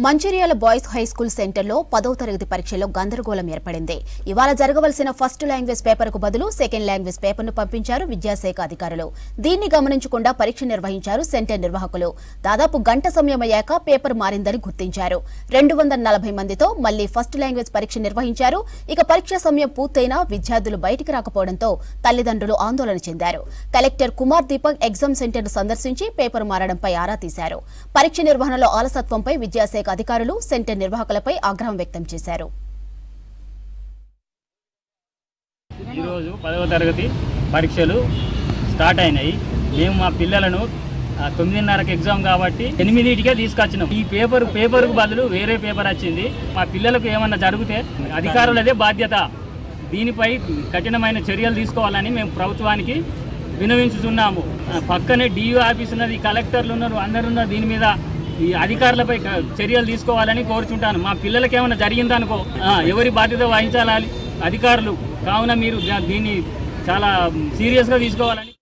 Mancherial boys high school సెంటర్లో 10వ తరగతి పరీక్షలో గందరగోళం ఏర్పడింది. ఇవాళ జరగవలసిన ఫస్ట్ లాంగ్వేజ్ పేపర్కు బదులు సెకండ్ లాంగ్వేజ్ పేపర్ను పంపించారు విద్యాశాఖ అధికారులు. దీన్ని గమనించకుండా పరీక్ష నిర్వహించారు సెంటర్ నిర్వాహకులు. దాదాపు గంట సమయమయ్యాక పేపర్ మారిందని గుర్తించారు. 240 మందితో మళ్లీ ఫస్ట్ లాంగ్వేజ్ పరీక్ష నిర్వహించారు. ఇక పరీక్ష సమయం పూర్తయినా విద్యార్థులు బయటికి రాకపోవడంతో తల్లిదండ్రులు ఆందోళన చెందారు. కలెక్టర్ కుమార్ దీపక్ ఎగ్జామ్ సెంటర్ను సందర్శించి పేపర్ మారడంపై ఆరా తీశారు. పరీక్ష నిర్వహణలో ఆలసత్వంపై విద్యాశాఖ అధికారులు సెంటర్ నిర్వాహకులపై ఆగ్రహం వ్యక్తం చేశారు. ఈరోజు 10వ తరగతి పరీక్షలు స్టార్ట్ అయినాయి. మేము మా పిల్లలను 9:30కి ఎగ్జామ్ కాబట్టి 8కే తీసుకొచ్చినాం. ఈ పేపర్కు బదులు వేరే పేపర్ వచ్చింది. మా పిల్లలకు ఏమన్నా జరిగితే అధికారులదే బాధ్యత. దీనిపై కఠినమైన చర్యలు తీసుకోవాలని మేము ప్రభుత్వానికి విన్నవించుతున్నాము. పక్కనే డిఓ ఆఫీస్ ఉన్నది, కలెక్టర్లు ఉన్నారు, అందరున్నారు. దీని మీద ఈ అధికారులపై చర్యలు తీసుకోవాలని కోరుచుంటాను. మా పిల్లలకి ఏమైనా జరిగిందనుకో ఎవరి బాధ్యత వహించాలి అధికారులు. కావున మీరు దీన్ని చాలా సీరియస్గా తీసుకోవాలని